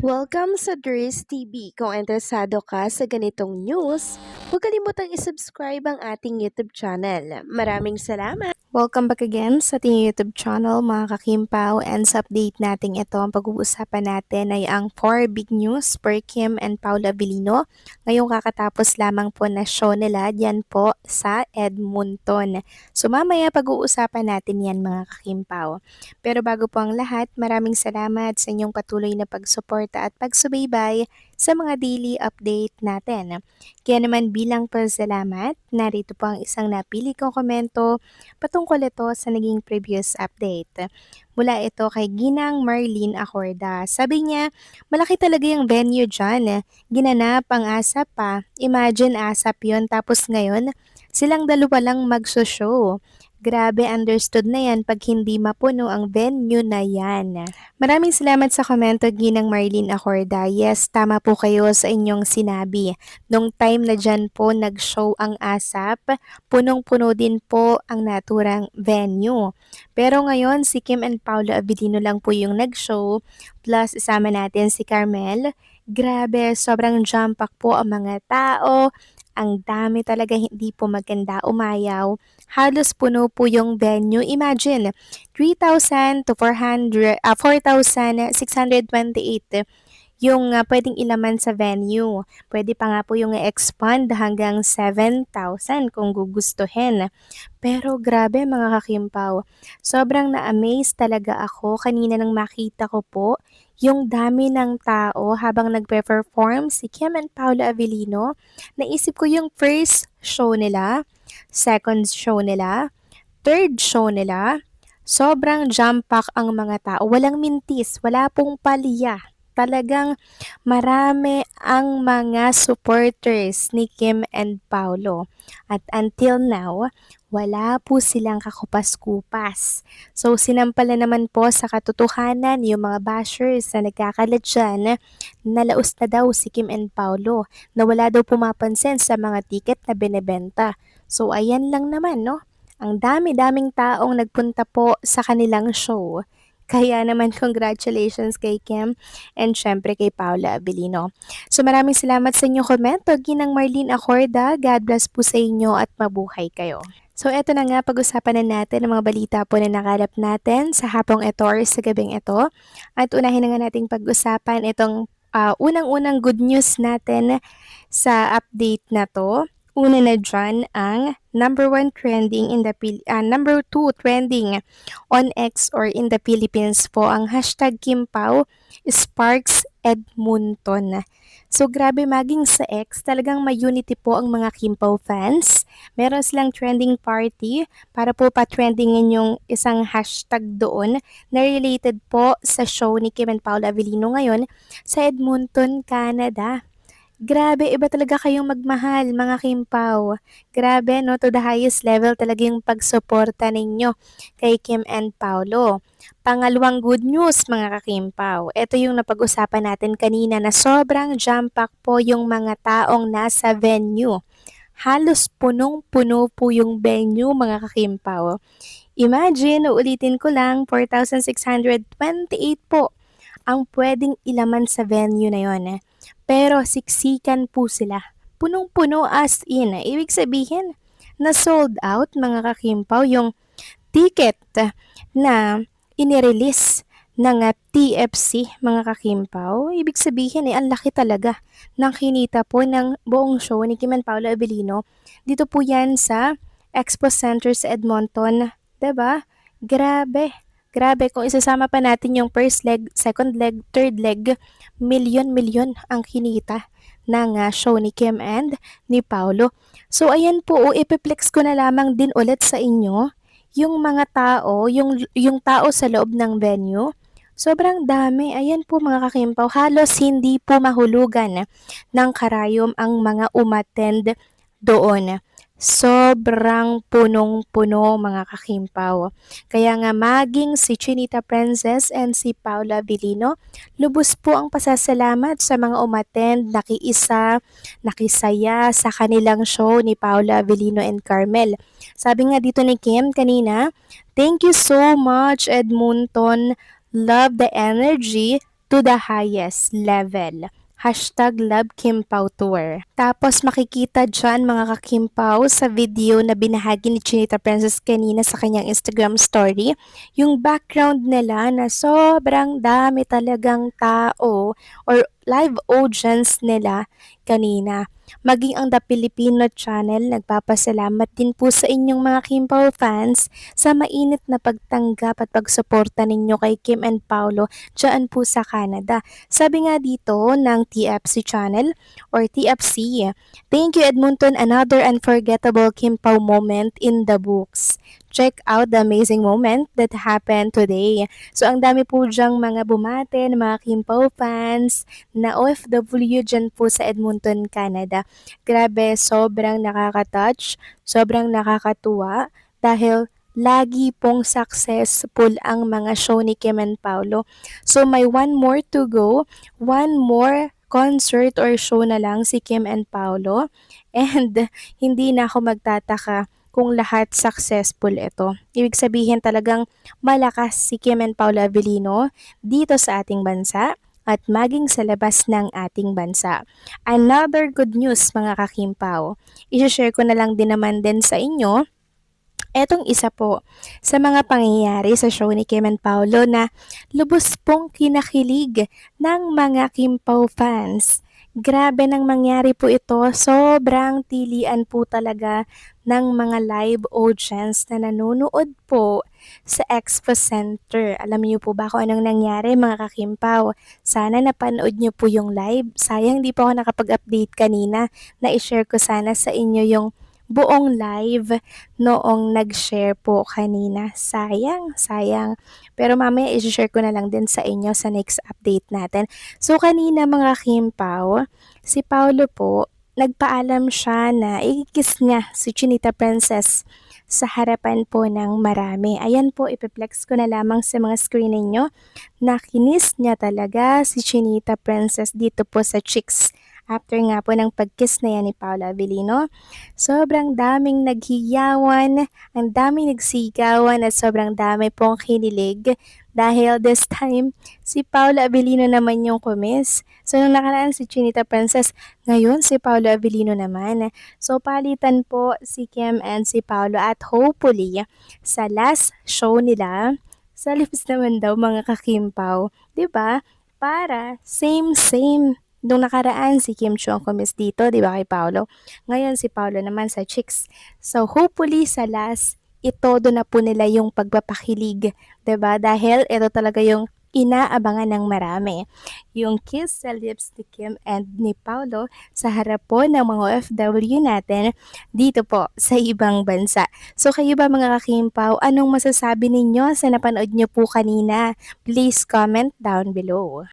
Welcome sa Dries TV. Kung interesado ka sa ganitong news, huwag kalimutang isubscribe ang ating YouTube channel. Maraming salamat! Welcome back again sa ating YouTube channel mga kakimpaw, and sa update natin ito, ang pag-uusapan natin ay ang 4 big news per Kim and Paula Avellino. Ngayong kakatapos lamang po na show nila diyan po sa Edmonton. So mamaya pag-uusapan natin yan mga kakimpaw. Pero bago po ang lahat, maraming salamat sa inyong patuloy na pagsuporta at pagsubaybay sa mga daily update natin. Kaya naman bilang pasalamat, narito po ang isang napili kong komento patungkol ito sa naging previous update. Mula ito kay Ginang Marlene Acorda. Sabi niya, malaki talaga yung venue dyan. Ginanap ang ASAP pa. Imagine ASAP yon, tapos ngayon, silang dalawa lang magso-show. Grabe, understood na yan pag hindi mapuno ang venue na yan. Maraming salamat sa komento, Ginang Marlene Acorda. Yes, tama po kayo sa inyong sinabi. Nung time na dyan po nag-show ang ASAP, punong-puno din po ang naturang venue. Pero ngayon, si Kim and Paula Avellino lang po yung nag-show, plus isama natin si Carmel. Grabe, sobrang jam-pack po ang mga tao. Ang dami talaga, hindi po maganda umayaw. Halos puno po yung venue. Imagine, 3,000 to 4,628 yung pwedeng ilaman sa venue. Pwede pa nga po yung expand hanggang 7,000 kung gugustuhin. Pero grabe mga kakimpaw, sobrang na-amaze talaga ako kanina nang makita ko po yung dami ng tao habang nagpe-perform si Kim and Paula Avellino. Naisip ko yung first show nila, second show nila, third show nila. Sobrang jam-pack ang mga tao. Walang mintis, wala pong palya. Talagang marami ang mga supporters ni Kim and Paulo. At until now, wala po silang kakupas-kupas. So sinampala naman po sa katotohanan yung mga bashers na nagkakalat dyan, nalaos na daw si Kim and Paulo, na wala daw pumapansin sa mga ticket na binebenta. So ayan lang naman, no? Ang dami-daming taong nagpunta po sa kanilang show. Kaya naman congratulations kay Kim and syempre kay Paula Avellino. So maraming salamat sa inyong komento, Ginang Marlene Acorda. God bless po sa inyo at mabuhay kayo. So eto na nga, pag-usapan na natin ang mga balita po na nakalap natin sa hapong ito or sa gabing ito. At unahin na nga nating pag-usapan itong unang-unang good news natin sa update na to. Una na dyan ang number 2 trending on X or in the Philippines po ang hashtag Kimpao Sparks Edmonton. So grabe, maging sa X, talagang may unity po ang mga Kimpao fans. Meron silang trending party para po pa-trendingin yung isang hashtag doon na related po sa show ni Kim and Paula Avellino ngayon sa Edmonton, Canada. Grabe, iba talaga kayong magmahal, mga Kimpaw. Grabe, no? To the highest level talaga yung pagsuporta ninyo kay Kim and Paulo. Pangalawang good news, mga kakimpaw. Ito yung napag-usapan natin kanina na sobrang jam-pack po yung mga taong nasa venue. Halos punong-puno po yung venue, mga kakimpaw. Imagine, uulitin ko lang, 4,628 po ang pwedeng ilaman sa venue na yon. Pero siksikan po sila. Punong-puno as in. Ibig sabihin, na sold out mga kakimpaw yung ticket na inirelease ng TFC mga kakimpaw. Ibig sabihin ang laki talaga ng kinita po ng buong show ni Kim and Paula Avellino. Dito po yan sa Expo Center sa Edmonton. 'Di ba? Grabe. Grabe, kung isasama pa natin yung first leg, second leg, third leg, milyon-milyon ang kinita ng show ni Kim and ni Paulo. So ayan po, ipiplex ko na lamang din ulit sa inyo yung mga tao, yung tao sa loob ng venue. Sobrang dami. Ayan po mga kakimpaw, halos hindi po mahulugan ng karayom ang mga umattend doon. Sobrang punong-puno mga kakimpaw. Kaya nga maging si Chinita Princess and si Paula Avellino, lubos po ang pasasalamat sa mga umattend, nakiisa, nakisaya sa kanilang show ni Paula Avellino and Carmel. Sabi nga dito ni Kim kanina, "Thank you so much Edmonton, love the energy, to the highest level. Hashtag Love Kimpaw Tour. Tapos makikita dyan mga kakimpaw sa video na binahagi ni Chinita Princess kanina sa kanyang Instagram story, yung background nila na sobrang dami talagang tao or live audience nila kanina. Maging ang The Filipino Channel, nagpapasalamat din po sa inyong mga Kimpaw fans sa mainit na pagtanggap at pagsuporta ninyo kay Kim and Paolo dyan po sa Canada. Sabi nga dito ng TFC Channel or TFC, "Thank you Edmonton, another unforgettable Kimpaw moment in the books. Check out the amazing moment that happened today." So ang dami po dyang mga bumate ng mga Kimpaw fans na OFW dyan po sa Edmonton, Canada. Grabe, sobrang nakaka-touch, sobrang nakakatuwa dahil lagi pong successful ang mga show ni Kim and Paolo. So may one more to go, one more concert or show na lang si Kim and Paolo, and hindi na ako magtataka kung lahat successful ito. Ibig sabihin talagang malakas si Kim and Paolo Avellino dito sa ating bansa at maging sa labas ng ating bansa. Another good news mga kakimpaw, i-share ko na lang din naman din sa inyo. Etong isa po sa mga pangyayari sa show ni Kim and Paolo na lubos pong kinakilig ng mga Kimpaw fans. Grabe nang mangyari po ito, sobrang tilian po talaga ng mga live audience na nanonood po sa Expo Center. Alam niyo po ba kung anong nangyari mga kakimpaw? Sana napanood niyo po yung live. Sayang di po ako nakapag-update kanina na i-share ko sana sa inyo yung buong live noong nag-share po kanina. Sayang. Pero mamaya i-share ko na lang din sa inyo sa next update natin. So kanina mga Kimpaw, si Paolo po, nagpaalam siya na i-kiss niya si Chinita Princess sa harapan po ng marami. Ayan po, ipiplex ko na lamang sa mga screen ninyo na kinis niya talaga si Chinita Princess dito po sa cheeks. After nga po ng pag-kiss na yan ni Paolo Avellino, sobrang daming naghiyawan, ang daming nagsigawan at sobrang dami pong kinilig dahil this time si Paolo Avellino naman yung kumis. So nung nakaraan si Chinita Princess, ngayon si Paolo Avellino naman. So palitan po si Kim and si Paolo at hopefully sa last show nila, sa lips naman daw mga kakimpaw, 'di ba? Para same. Nung nakaraan si Kim Chu ang kumis dito, 'di ba kay Paolo? Ngayon si Paolo naman sa chicks. So hopefully sa last, itodo na po nila yung pagpapakilig, 'di ba? Dahil ito talaga yung inaabangan ng marami. Yung kiss sa lips ni Kim and ni Paolo sa harap po ng mga OFW natin dito po sa ibang bansa. So kayo ba mga kakimpaw, anong masasabi ninyo sa napanood nyo po kanina? Please comment down below.